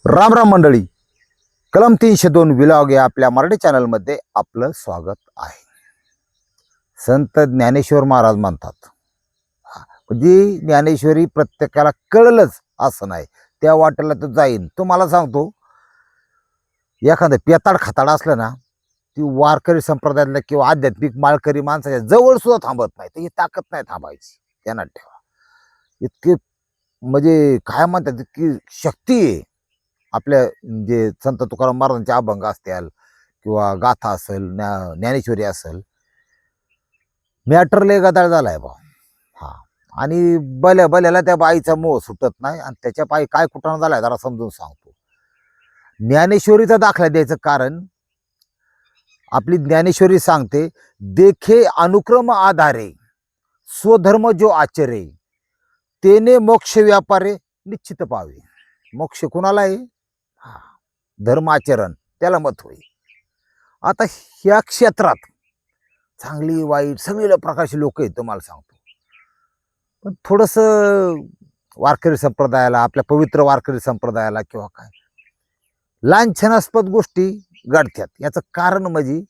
राम राम मंडळी, कलम 302 विलॉग या आपल्या मराठी चॅनलमध्ये आपलं स्वागत आहे. संत ज्ञानेश्वर महाराज म्हणतात, म्हणजे ज्ञानेश्वरी प्रत्येकाला कळलंच असं नाही, त्या वाटेला तर जाईन. तुम्हाला सांगतो, एखादं पेताड खाताड असलं ना, ती वारकरी संप्रदायातल्या किंवा आध्यात्मिक माळकरी माणसाच्या जवळ सुद्धा थांबत नाही. तर ही ताकद नाही थांबायची, ध्यानात ठेवा. इतकी म्हणजे काय म्हणतात, इतकी शक्ती आहे आपल्या जे संत तुकाराम महाराजांचे अभंग असतील किंवा गाथा असेल, ज्ञानेश्वरी असेल. मॅटर लय गदाळ झालाय बा. हा, आणि बल्याला त्या बाईचा मोह सुटत नाही, आणि त्याच्या पायी काय कुठं झालाय जरा समजून सांगतो. ज्ञानेश्वरीचा दाखला द्यायचं कारण, आपली ज्ञानेश्वरी सांगते, देखे अनुक्रम आधारे स्वधर्म जो आचरे तेने मोक्ष व्यापारे निश्चित पावे. मोक्ष कुणाला आहे? हा, धर्माचरण, त्याला मत होईल. आता ह्या क्षेत्रात चांगली वाईट सगळी प्रकारची लोक आहेत, तुम्हाला सांगतो. पण थोडंसं वारकरी संप्रदायाला, आपल्या पवित्र वारकरी संप्रदायाला किंवा काय लांछनास्पद गोष्टी घडतात. याचं कारण म्हणजे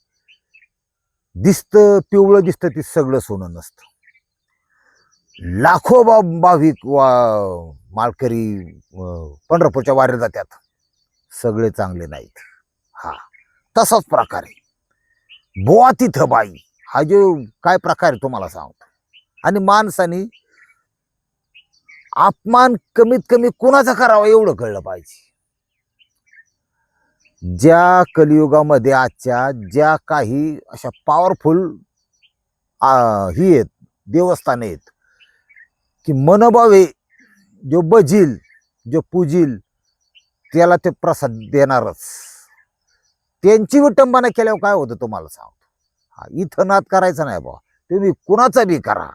दिसतं पिवळं दिसतं, ती सगळं सोनं नसतं. लाखो भाविक माळकरी पंढरपूरच्या वारीला जातात, सगळे चांगले नाहीत. हा, तसाच प्रकार आहे बोआ तिथं बाई. हा जो काय प्रकार आहे तुम्हाला सांगतो. आणि माणसाने अपमान कमीत कमी कुणाचा करावा एवढं कळलं पाहिजे. ज्या कलियुगामध्ये आजच्या ज्या काही अशा पॉवरफुल ही आहेत, देवस्थान आहेत, की मनोभावे जो बजील, जो पूजील, त्याला ते प्रसाद देणारच. त्यांची विटंबना केल्यावर काय होतं तुम्हाला सांगतो. हा, इथं नाद करायचा नाही बा. तुम्ही कुणाचा बी करा,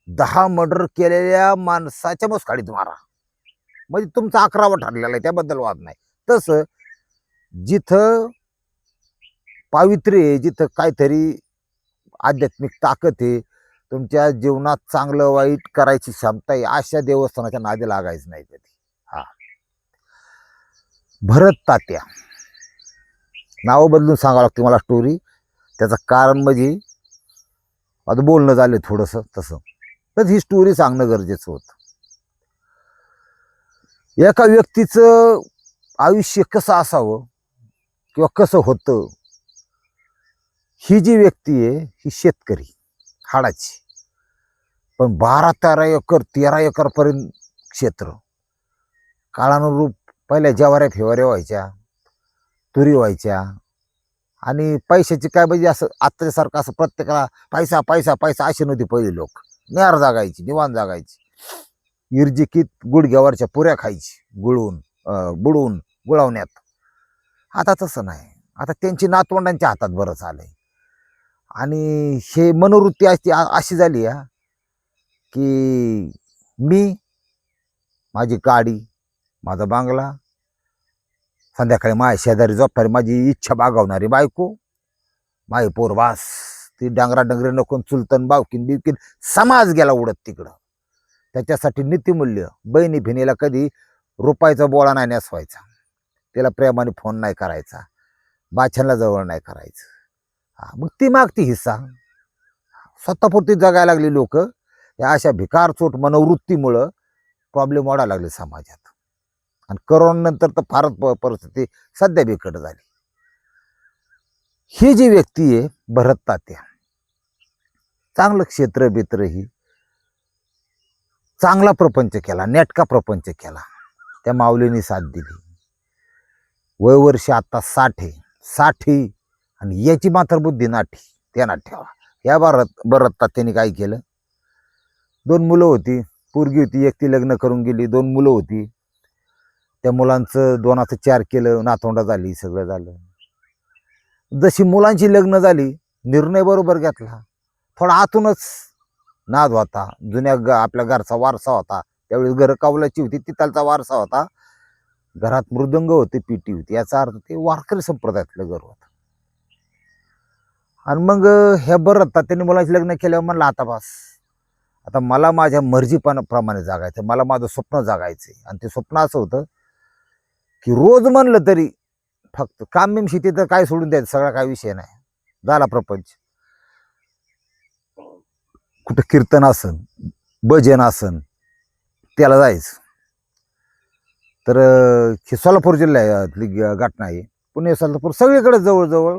10 मर्डर केलेल्या माणसाच्या मुसकाडीत मारा, म्हणजे तुमचा 11वा ठरलेला आहे, त्याबद्दल वाद नाही. तसं जिथं पावित्र्य आहे, जिथं काहीतरी आध्यात्मिक ताकद आहे, तुमच्या जीवनात चांगलं वाईट करायची क्षमता आहे, अशा देवस्थानाच्या नादी लागायचं नाही कधी. हा, भरत तात्या, नाव बदलून सांगावं लागते मला स्टोरी. त्याचं कारण म्हणजे आता बोलणं झालं थोडंसं तसं, तर ही स्टोरी सांगणं गरजेचं होतं. एका व्यक्तीचं आयुष्य कसं असावं किंवा कसं होतं, ही जी व्यक्ती आहे ही शेतकरी हाडाची, पण 12-13 एकर 13 एकरपर्यंत क्षेत्र. काळानुरूप पहिल्या ज्वाऱ्या फेवाऱ्या व्हायच्या, तुरी व्हायच्या, आणि पैशाची काय म्हणजे असं आत्ताच्यासारखं असं प्रत्येकाला पैसा पैसा पैसा असे नव्हते पहिले. लोक नेहार जागायची, निवांत जागायची, इर्जिकीत गुडघ्यावरच्या पुऱ्या खायची, बुडवून गुळवण्यात. आता तसं नाही. आता त्यांची नातवंडांच्या हातात बरंच आलंय. आणि हे मनोवृत्ती अशी झाली आहे की मी, माझी गाडी, माझा बांगला, संध्याकाळी माझ्या शेजारी झोपणारी माझी इच्छा बागवणारी बायको, माझी पोर, बास. ती डांगरा डंगरे नको, चुलतन बावकीन बिवकीन समाज गेला उडत तिकडं. त्याच्यासाठी नीतिमूल्य, बहिणी भिनीला कधी रुपयाचा बोळा नाही नेसवायचा, तिला प्रेमाने फोन नाही करायचा, बाछांना जवळ नाही करायचं. हा, मग ती मागती हिस्सा. स्वतःपुरती जगायला लागली लोक. या अशा भिकारचोट मनोवृत्तीमुळं प्रॉब्लेम वाढायला लागले समाजात. आणि करोनानंतर तर फारच परिस्थिती सध्या बिकट झाली. ही जी व्यक्ती आहे भरत तात्या, चांगलं क्षेत्र बित्र, ही चांगला प्रपंच केला, नेटका प्रपंच केला. त्या माऊलीने साथ दिली. वयवर्ष आता 60 आहे. 60 आणि याची मात्र बुद्धी नाठी, ध्यानात ठेवा. या भरत तात्याने काय केलं, 2 मुलं होती, पोरगी होती, एक ती लग्न करून गेली, 2 मुलं होती. त्या मुलांचं 2चं 4 केलं, नातवंडा झाली, सगळं झालं. जशी मुलांची लग्न झाली, निर्णय बरोबर घेतला. थोडा आतूनच नाद होता, जुन्या आपल्या घरचा वारसा होता. त्यावेळेस घर कौलाची होती, तिथलचा वारसा होता. घरात मृदंग होते, पिटी होती, याचा अर्थ ते वारकरी संप्रदायातलं घर होतं. आणि मग ह्या बरं त्यांनी मुलांची लग्न केल्यावर म्हणलं, आता बस, आता मला माझ्या मर्जीप्रमाणे जागायचं, मला माझं स्वप्न जागायचं. आणि ते स्वप्न असं होतं की रोज म्हणलं तरी फक्त काम्यम शेती तर काय सोडून द्यायचं, सगळा काय विषय नाही, झाला प्रपंच. कुठं कीर्तन असन, भजन असन, त्याला जायचं. तर ही सोलापूर जिल्ह्यातली घटना आहे. पुणे सोलापूर सगळीकडे जवळजवळ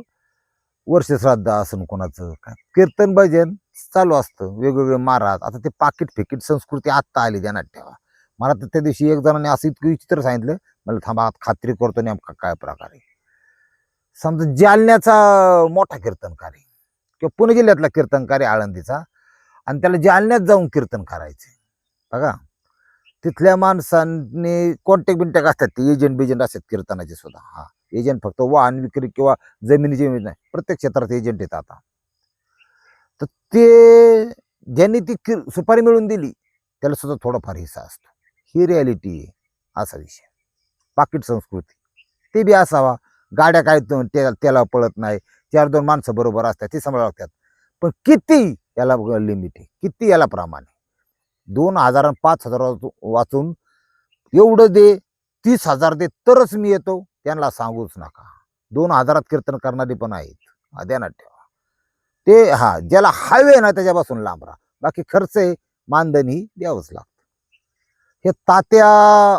वर्ष श्राद्ध असन कोणाचं काय कीर्तन भजन चालू असतं, वेगवेगळे महाराज. आता ते पाकिट फिकीट संस्कृती आत्ता आली, ध्यानात ठेवा. मला तर त्या दिवशी एक जणांनी असं इतकं विचित्र सांगितलं, मला थांबा खात्री करतो नेमका काय प्रकार आहे. समजा जालन्याचा मोठा कीर्तनकार आहे किंवा पुणे जिल्ह्यातला कीर्तनकार आहे आळंदीचा, आणि त्याला जालन्यात जाऊन कीर्तन करायचे. बघा, तिथल्या माणसांनी कॉन्टॅक्ट बिंटॅक्ट असतात, ते एजंट बिजंट असतात कीर्तनाचे सुद्धा. हा, एजंट फक्त वाहन विक्री किंवा जमिनीची नाही, प्रत्येक क्षेत्रात एजंट येतात आता. तर ते ज्यांनी ती सुपारी मिळवून दिली त्याला सुद्धा थोडाफार हिस्सा असतो. ही रियालिटी आहे, असा विषय. पाकिट संस्कृती ते बी असावा. गाड्या काय त्याला पळत नाही, 4-2 माणसं बरोबर असतात, ती सांभाळावं लागतात. पण किती याला लिमिट आहे, किती याला प्रमाण आहे. 2,000 आणि 5,000 वाचून एवढं दे, 30,000 दे तरच मी येतो, त्यांना सांगूच नका. 2,000 कीर्तन करणारी पण आहेत, ध्यानात ठेवा. ते हा ज्याला हायवे ना त्याच्यापासून लांब राहा. बाकी खर्च आहे, मानधनी द्यावंच लागतं. हे तात्या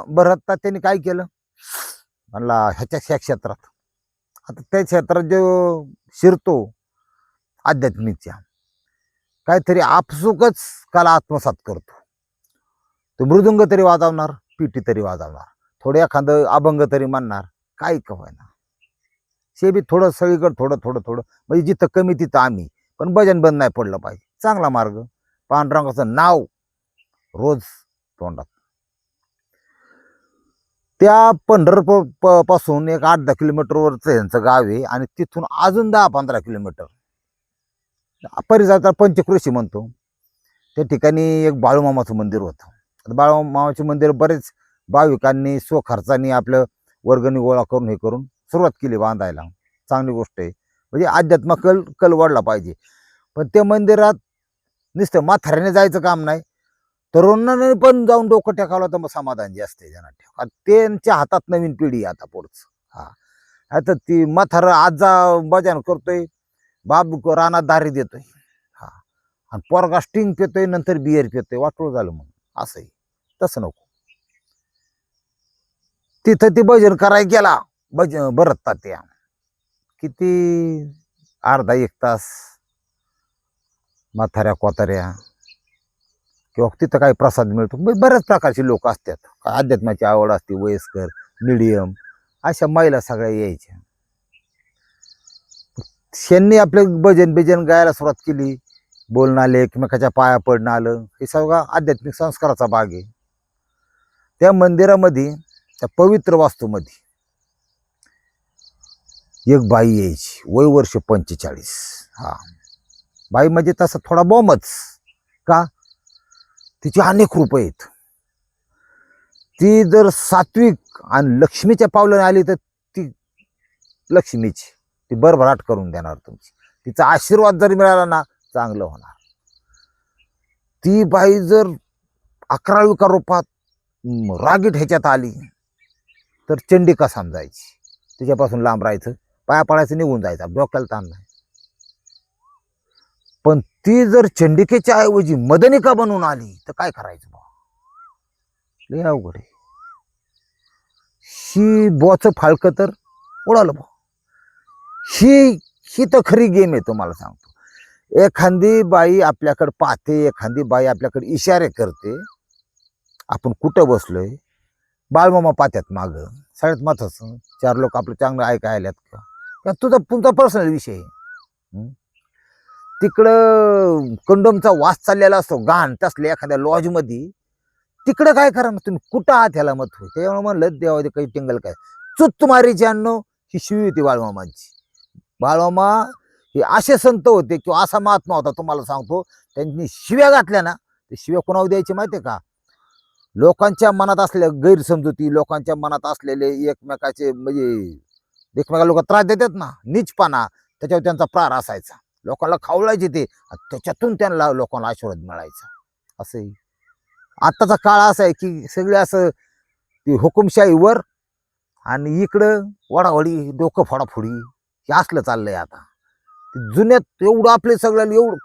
भरत तात्याने काय केलं म्हणला ह्या क्षेत्रात, आता त्या क्षेत्रात जो शिरतो आध्यात्मिकच्या, काहीतरी आपसुकच कला आत्मसात करतो. तो मृदुंग तरी वाजवणार, पिटी तरी वाजवणार, थोडं एखादं अभंग तरी म्हणणार, काही कवायना. शे बी थोडं सगळीकडे थोडं थोडं थोडं, म्हणजे जिथं कमी तिथं आम्ही. पण भजन बंद नाही पडलं पाहिजे. चांगला मार्ग, पांडुरंगाचं नाव रोज तोंडात. त्या पंढरपूर पासून एक 8-10 किलोमीटरवरचं यांचं गाव आहे, आणि तिथून अजून 10-15 किलोमीटर परिसरात पंचक्रोशी म्हणतो, त्या ठिकाणी एक बाळूमामाचं मंदिर होतं. बाळूमामाचे मंदिर बरेच भाविकांनी स्वखर्चाने आपलं वर्गणी गोळा करून हे करून सुरुवात केली बांधायला. चांगली गोष्ट आहे, म्हणजे अध्यात्म कल वाढला पाहिजे. पण त्या मंदिरात नुसतं म्हाताऱ्याने जायचं काम नाही, तरुणाने पण जाऊन डोकं टेकावलं तर मग समाधान जे असते ध्यानात ठेवा. त्यांच्या हातात नवीन पिढी आता पुढचं. हा, आता ती म्हातारा आजा भजन करतोय, बाबू रानात दारी देतोय, हा, आणि पोरगा स्टिंग पितोय, नंतर बियर पितोय, वाटोळ झालं म्हणून. असंही तसं नको. तिथं ती भजन करायला गेला भरत तात्या, किती अर्धा-1 तास म्हाताऱ्या कोताऱ्या, किंवा तिथं काही प्रसाद मिळतो. बऱ्याच प्रकारचे लोक असतात, अध्यात्माची आवड असते, वयस्कर, मिडियम, अशा महिला सगळ्या यायच्या. त्यांनी आपले भजन बिजन गायला सुरुवात केली, बोलणं आले, एकमेकाच्या पाया पडणं आलं, हे सगळं आध्यात्मिक संस्काराचा भाग आहे. त्या मंदिरामध्ये, त्या पवित्र वास्तूमध्ये एक बाई यायची, वय वर्ष 45. हा, बाई म्हणजे तसं थोडा बॉम्बच का, तिचे अनेक रूप आहेत. ती जर सात्विक आणि लक्ष्मीच्या पावलाने आली तर ती लक्ष्मीची, ती भरभराट करून देणार तुमची. तिचा आशीर्वाद जर मिळाला ना, चांगलं होणार. ती बाई जर 11विका रूपात रागीट ह्याच्यात आली तर चंडिका समजायची, तिच्यापासून लांब राहायचं, पाया पडायचं, निघून जायचं, डोक्याला ताण नाही. पण ती जर चंडिकेच्या ऐवजी मदनिका बनवून आली तर काय करायचं बा, लय अवघड आहे. ही बोचं फाळकं तर उडालं बा. ही तर खरी गेम आहे, तुम्हाला सांगतो. एखादी बाई आपल्याकडे पाहते, एखादी बाई आपल्याकडे इशारे करते, आपण कुठं बसलोय, बाळमामा पाहत्यात माग, सगळ्यात महत्वाचं 4 लोक आपलं चांगलं ऐकायल्यात का, तुमचा पर्सनल विषय आहे. तिकडं कंडोमचा वास चाललेला असतो घाण, तसल्या एखाद्या लॉजमध्ये, तिकडं काय करा ना तुम्ही, कुठं आहात ह्याला मत होय. त्यामुळे म्हणलं देवा काही टिंगल काय, चुत्तुमारीची अण्णो ही शिवी होती बाळमामांची. बाळमामा हे असे संत होते किंवा असा महात्मा होता, तुम्हाला सांगतो. त्यांनी शिव्या घातल्या ना, ते शिव्या कोणावर द्यायचे माहितीये का, लोकांच्या मनात असलेल्या गैरसमजुती, लोकांच्या मनात असलेले एकमेकाचे, म्हणजे एकमेका लोक त्रास देतात ना, नीचपणा, त्याच्यावर त्यांचा प्रार असायचा. लोकांना खावळायचे ते, त्याच्यातून त्यांना लोकांना आशीर्वाद मिळायचा. असंही आत्ताचा काळ असा आहे की सगळे असं ती हुकुमशाहीवर आणि इकडं वडावडी डोकं फोडाफोडी हे असलं चाललंय आता. जुन्यात एवढं आपले सगळ्याला एवढं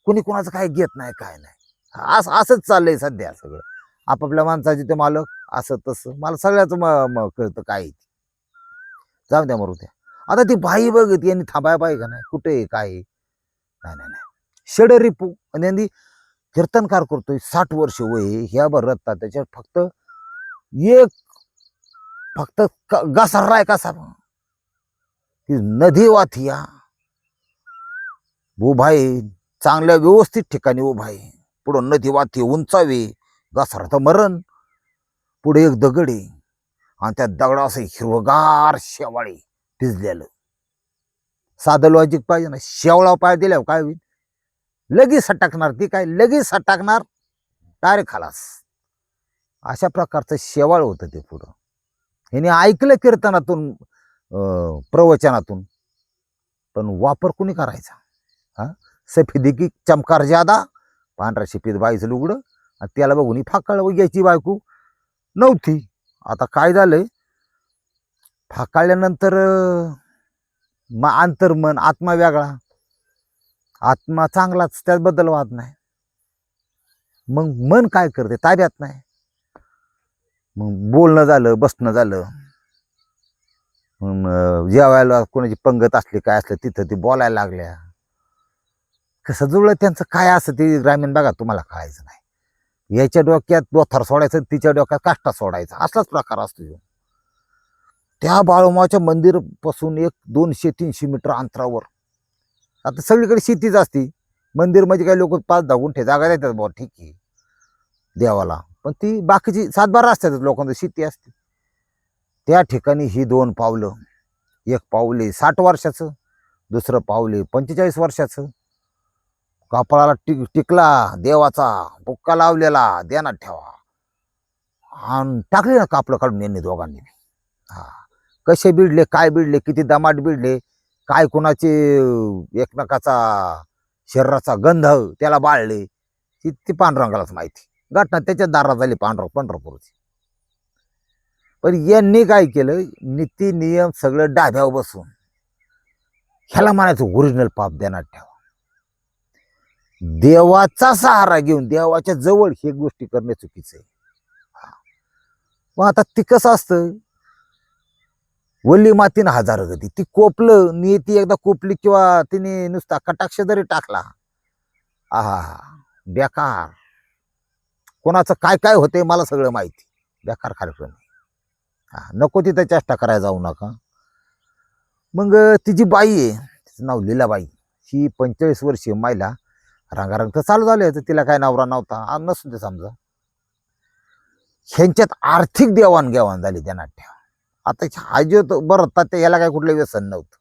कोणी कोणाचं काय घेत नाही काय नाही, असंच चाललंय सध्या सगळं. आपापल्या माणसाचे ते मालक असं तसं. मला सगळ्याच कळतं काय जाऊ द्या मरू द्या. आता ती बाई बघत यांनी थांबाय पाहिजे का नाही, कुठे काय नाही नाही नाही. शेड रिपू आणि यांनी कीर्तनकार करतोय 60 वर्ष वय ह्या भर रत्ता त्याच्यात फक्त घसरलाय कसा की नदी वाथिया उभा आहे, चांगल्या व्यवस्थित ठिकाणी उभा आहे. पुढं नदी वाथी उंचावे, घसरा तर मरण. पुढे एक दगड आहे आणि त्या दगडा असं हिरवगार शेवाळी भिजलेलं. साधं लॉजिक पाहिजे ना, शेवळा पाय दिल्यावर काय होईल, लगेच सटकणार. ती काय लगेच सटकणार, डायरेक्ट खालास. अशा प्रकारचं शेवाळ होतं ते. पुढं ह्याने ऐकलं कीर्तनातून प्रवचनातून, पण वापर कुणी करायचा. हा, सफेदी की चमकार ज्यादा, पांढऱ्या शिपीत बाईचं लुगडं आणि त्याला बघून फाकाळ घ्यायची बायको नव्हती. आता काय झालंय, फाकाळल्यानंतर अंतर्मन आत्मा वेगळा, आत्मा चांगलाच, त्याबद्दल वाद नाही. मग मन काय करते, ताब्यात नाही. मग बोलणं झालं, बसणं झालं, जेवायला कोणाची पंगत असली काय असलं तिथं ती बोलायला लागल्या. कसं जुळलं त्यांचं काय असं ते ग्रामीण भागात तुम्हाला कळायचं नाही. याच्या डोक्यात बोथार सोडायचं, तिच्या डोक्यात काष्टा सोडायचा, असलाच प्रकार असतो. त्या बाळूमाच्या मंदिर पासून 200-300 मीटर अंतरावर, आता सगळीकडे शेतीच असती. मंदिर म्हणजे काही लोक 5-10 गुंठे जागा देतात बुवा, ठीक आहे देवाला, पण ती बाकीची 7-12 असतात लोकांची शेती असते. त्या ठिकाणी ही 2 पावलं, एक पाऊले 60 वर्षाचं, दुसरं पाऊले 45 वर्षाचं. कपाळाला टिकला देवाचा बुक्का लावलेला, ध्यानात ठेवा. आणि टाकले ना कापलं काढून यांनी दोघांनी. हा, कसे बिडले, काय बिडले, किती दमाट बिडले, काय कोणाचे एकमेकाचा शरीराचा गंध त्याला बाळले, ती पांडुरंगालाच माहिती. घटना त्याच्या दारात झाली पंढरपूरची. पण यांनी काय केलं, नीती नियम सगळं डाब्यावर बसून ह्याला म्हणायचं ओरिजिनल पाप ध्यानात ठेवा. देवाचा सहारा घेऊन देवाच्या जवळ हे गोष्टी करणे चुकीचं आहे. मग आता ती कसं असतं, वल्ली मातीनं हजार गती. ती कोपलं ती एकदा कोपली किंवा तिने नुसता कटाक्ष जरी टाकला, आहा बेकार. कोणाचं काय काय होतंय मला सगळं माहिती. बेकार कार्यक्रम. नको तिथं चेष्टा करायला जाऊ नका. मग तिची बाई आहे, तिचं नाव लीलाबाई, ही 45 वर्षीय महिला. रंगारंग तर चालू झाले, तर तिला काय नवरा नव्हता, नसून ते समजा. ह्यांच्यात आर्थिक देवाणघेवाण झाली ध्यानात ठेवा. आता हा जो बरं तात्या याला काय कुठलं व्यसन नव्हतं.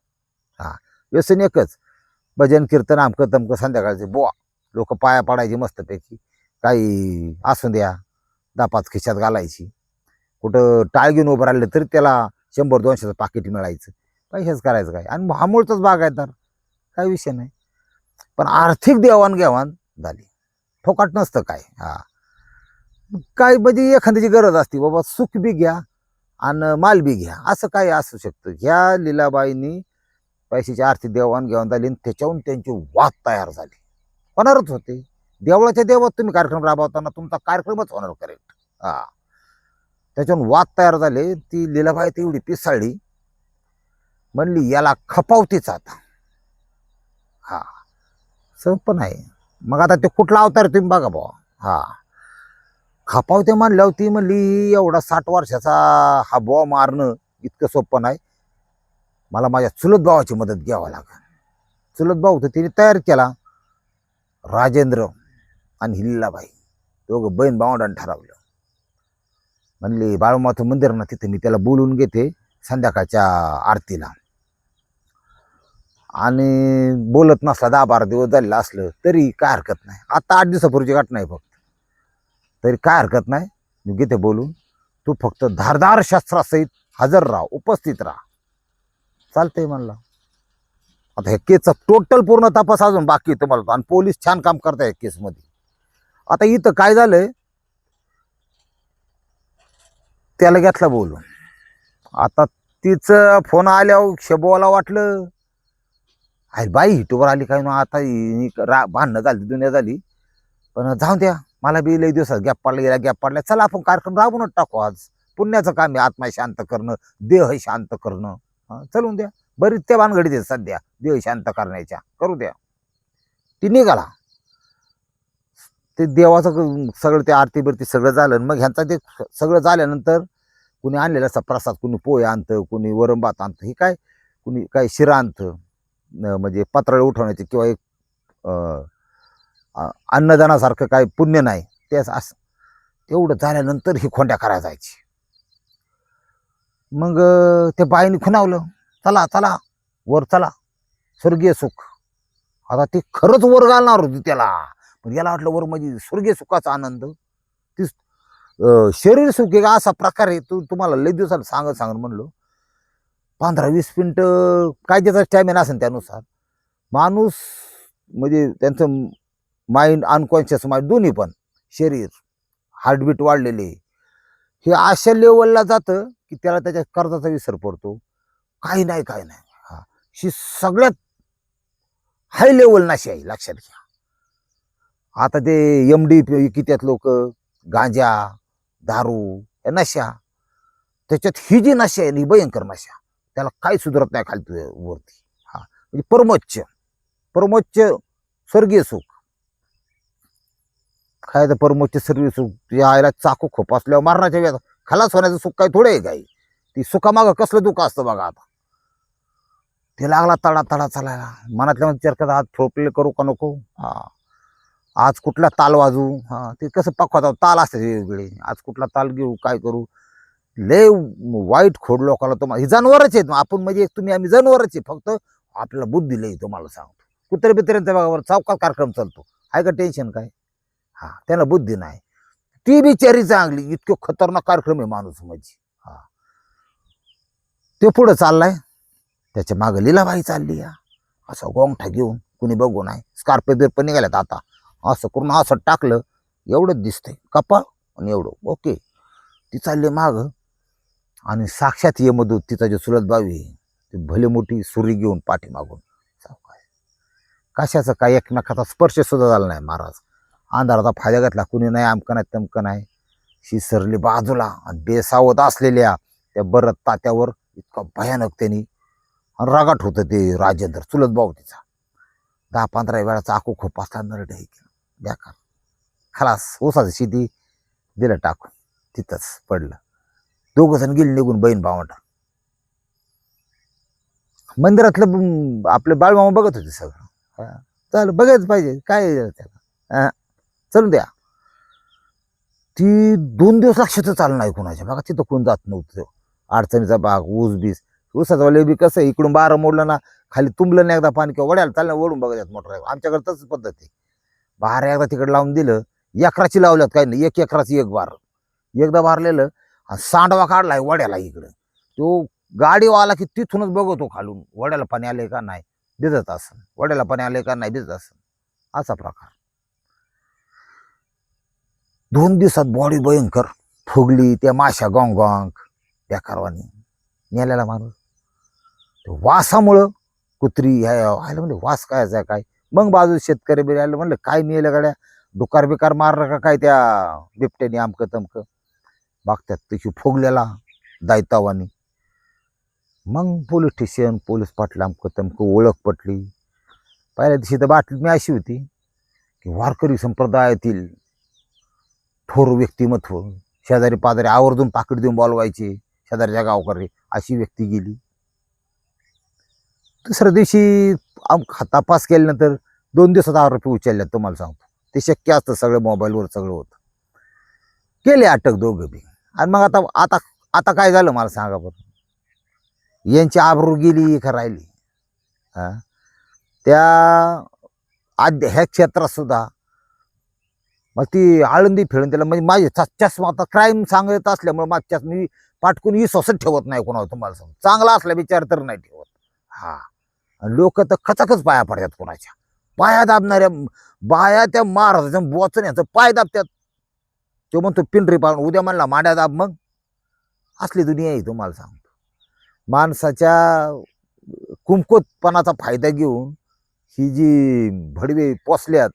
हा, व्यसन एकच, भजन कीर्तन आमकं तमकं संध्याकाळचे बुवा, लोक पाया पाडायची मस्तपैकी, काही असू द्या 10-5 खिशात घालायची. कुठं टाळ घेऊन उभं राहिलं तरी त्याला 100-200चं पाकिट मिळायचं. पैसेच करायचं काय, आणि हमूळचाच बागायतदार, काय विषय नाही. पण आर्थिक देवाणघेवाण झाली, फुकट नसतं काय. हा, काय म्हणजे एखाद्याची गरज असते बाबा, सुख बी घ्या आणि माल बी घ्या, असं काय असू शकतं. ह्या लीलाबाईंनी पैशाची आर्थिक देवाणघेवाण झाली, त्याच्याहून त्यांची वाद तयार झाली. होणारच होते. देवळाच्या देवात तुम्ही कार्यक्रम राबवताना तुमचा कार्यक्रमच होणार करेक्ट. हा, त्याच्याहून वाद तयार झाले. ती लीलाबाई ती एवढी पिसाळली, म्हणली याला खपावतीच आता. हा, पण आहे. मग आता ते कुठला अवतार तुम्ही बघा बुवा. हा, खपावते म्हणल्यावर ती म्हणली एवढा 60 वर्षाचा हा बुवा मारणं इतकं सोपं नाही, मला माझ्या चुलत भावाची मदत घ्यावं लागेल. चुलत भाऊ तर तिने तयार केला, राजेंद्र आणि हिल्लाबाई, दोघं बहीण भावंडांनी ठरवलं. म्हणली बाळूमाचं मंदिर ना, तिथे मी त्याला बोलून घेते संध्याकाळच्या आरतीला, आणि बोलत नसला 10-12 दिवस झालेलं असलं तरी काय हरकत नाही. आता 8 दिवसापूर्वीची घटना आहे फक्त, तरी काय हरकत नाही, मी घेते बोलून. तू फक्त धारदार शस्त्रासहित हजर राहा, उपस्थित राहा. चालतंय म्हणला. आता ह्या केसचा टोटल पूर्ण तपास अजून बाकी तुम्हाला, आणि पोलीस छान काम करताय केसमध्ये. आता इथं काय झालंय, त्याला घेतला बोलून, आता तिचं फोन आल्यावर शबोला वाटलं अरे बाई हिटोवर आली काय ना आता भांडणं झाली दुनिया झाली. पण जाऊ द्या, मला बी लई दिवसात गॅप पडला गेला गॅप पडला, चला आपण कार्यक्रम राबवूनच टाकू. आज पुण्याचं काम आहे, आत्मा शांत करणं, देह शांत करणं. चलून द्या, बरीच त्या भानगडीत आहे सध्या देह शांत करण्याच्या, करू द्या. ती निघाला, ते देवाचं सगळं ते आरती बिरती सगळं झालं. मग ह्यांचा ते सगळं झाल्यानंतर कुणी आणलेला असा प्रसाद, कुणी पोहे आणतं, कुणी वरण भात आणतं, हे काय कुणी काय शिरा आणतं, म्हणजे पत्राळे उठवण्याचे किंवा एक अन्नदानासारखं काय पुण्य नाही ते असं. तेवढं झाल्यानंतर ही खोंड्या करायला जायची. मग त्या बाईने खुणावलं, चला चला वर चला, स्वर्गीय सुख. आता ती खरंच वर घालणार होती त्याला, पण याला वाटलं वर म्हणजे स्वर्गीय सुखाचा आनंद. ती शरीर सुख एक असा प्रकार आहे, तुम्हाला लई दिवसाला सांगत म्हणलो. 15-20 मिनिटं काय त्याचा स्टॅमिना असेल त्यानुसार माणूस, म्हणजे त्यांचं माइंड अनकॉन्शियस माइंड दोन्ही पण, शरीर हार्टबीट वाढलेले, हे अशा लेवलला जातं की त्याला त्याच्या कर्जाचा विसर पडतो. काही नाही काय नाही. हा, ही सगळ्यात हाय लेवल नशा आहे, लक्षात घ्या. आता ते MD कित्यात लोक गांजा दारू या नशा, त्याच्यात ही जी नशा आहे ही भयंकर नशा, त्याला काही सुधारत नाही खाली वरती. हा म्हणजे परमोच्च स्वर्गीय सुख. काय तर परमोच्च स्वर्गीय सुख यायला चाकू खोप असल्यावर मारण्याच्या वेळेस खलास होण्याचं सुख काय थोडे आहे काही. ती सुखामागं कसलं दुःख असतं बघा. आता ते लागला तडा तडा चालायला, मनातल्या मनात विचार करता आज थोपले करू का नको, हा आज कुठला ताल वाजू, हा ते कसं पकवाचा ताल असते वेगवेगळे, आज कुठला ताल घेऊ काय करू. लय वाईट खोड लोकांना. तुम्हाला ही जनावरच आहेत आपण, म्हणजे तुम्ही आम्ही जनावरच आहे, फक्त आपल्याला बुद्धी लई. तुम्हाला सांगतो कुत्रे बित्र्यांच्या भागावर चौकात कार्यक्रम चालतो, आहे का टेन्शन काय. हा त्यांना बुद्धी नाही. ती बिचारी चांगली, इतकं खतरनाक कार्यक्रम आहे माणूस म्हणजे. हा ते पुढं चाललाय, त्याच्या मागं लीलाबाई चालली या, असं गोंगठा घेऊन, कुणी बघू नाही, स्कार्पे बिरप निघाल्यात आता, असं करून असं टाकलं एवढंच दिसतंय कपाळ आणि एवढं ओके. ती चालली माग, आणि साक्षात यमदूत तिचा जो चुलत भाऊ आहे ती भले मोठी सुरी घेऊन पाठीमागून. कशाचं काय एकमेकाचा स्पर्श सुद्धा झाला नाही. महाराज अंधाराचा फायदा घेतला, कुणी नाही आमकं नाही तमकं नाही. शिसरली बाजूला, आणि बेसावत असलेल्या त्या बरत तात्यावर इतका भयानक त्यांनी रागाट होतं ते राजेंद्र चुलत भाऊ तिचा. 10-15 वेळा चाकू खोप असला नरडे बेकार, खलास ऊसाची शेती दिलं टाकून, तिथंच पडलं. 2 जण गेली निघून, बहीण भावंड. मंदिरातलं आपले बाळमामा बघत होते सगळं. चल बघायच पाहिजे काय त्याला, चलून द्या. ती 2 दिवस लक्षातच आलं नाही कुणाच्या. बघा तिथं कोण जात नव्हतं. अडचणीचा भाग, ऊस बीस, ऊसाचा वाले बी कसं इकडून 12 मोडलं ना, खाली तुंबलं नाही एकदा पाणी किंवा वड्याला चाललं ओढून बघायचं मोटर. आमच्याकडे तसंच पद्धत आहे. 12 एकदा तिकडे लावून दिलं, एकराची लावल्यात काही नाही, 1 एकराची 1 बार एकदा बारलेलं. सांडवा काढलाय वड्याला इकडं, तो गाडीवाला की तिथूनच बघतो खालून वड्याला पाणी आले का नाही, भिजत असं, वड्याला पाणी आले का नाही भिजत असं, असा प्रकार. 2 दिवसात बॉडी भयंकर फुगली. त्या माशा गॉंग बेकारवानी नेल्याला माणूस. वासामुळं कुत्री ह्या म्हणजे वास कायचा काय. मग बाजू शेतकरी बिरी आलं, म्हणलं काय नेलं गाड्या, डुकार बिकार मारलं का काय त्या बिबट्याने आमकं तमकं. बघतात तिची फुगलेला दायतावानी. मग पोलीस स्टेशन, पोलीस पाटला आमकं तमकं, ओळख पटली. पहिल्या दिवशी तर बातमी अशी होती की वारकरी संप्रदायातील थोर व्यक्तिमत्व, शेजारी पाजारी आवर्जून पाकिट देऊन बोलवायचे, शेजारच्या गावकरी, अशी व्यक्ती गेली. दुसऱ्या दिवशी तपास केल्यानंतर 2 दिवसात आरोपी उचलल्यात. तुम्हाला सांगतो ते शक्य असतं, सगळं मोबाईलवर सगळं होतं. केले अटक दोघं बी. आणि मग आता आता आता काय झालं मला सांगा बरं. यांची आबरू गेली का राहिली. हा त्या आद्य ह्या क्षेत्रात सुद्धा मग ती आळंदी फिरून त्याला, म्हणजे माझे चष्मा आता क्राईम सांगत असल्यामुळे माझ्या मी पाटकून विश्वासच ठेवत नाही कोणावर. तुम्हाला सांग, चांगला असला विचार तर नाही ठेवत. हा लोक तर खचाखच पाया पडतात कोणाच्या. पाया दाबणाऱ्या बाया त्या महाराजाच्या बोचण्याचं पाय दाबतात. तो म्हणतो पिंढरी पाहून, उद्या म्हणला माड्या दाब. मग असली दुनिया आहे तुम्हाला सांगतो. माणसाच्या कुमकुतपणाचा फायदा घेऊन ही जी भडवे पोचल्यात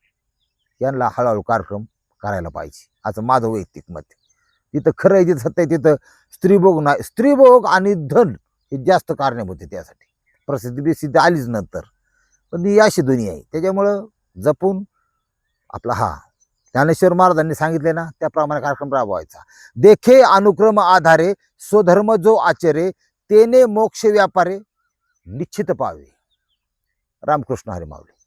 यांना हळूहळू कार्यक्रम करायला पाहिजे, असं माझं वैयक्तिक मत आहे. तिथं खरं आहे, जिथं सत्य आहे, तिथं स्त्रीभोग नाही, स्त्रीभोग आणि धन हे जास्त कारणीभूत आहे त्यासाठी. प्रसिद्धी बिसिद्धी आलीच नंतर, पण ही अशी दुनिया आहे. त्याच्यामुळं जपून आपला ज्ञानेश्वर महाराजांनी सांगितले ना त्याप्रमाणे कार्यक्रम राबवायचा. देखे अनुक्रम आधारे स्वधर्म जो आचरे, तेने मोक्ष व्यापारे निश्चित पावे. रामकृष्ण हरी माऊली.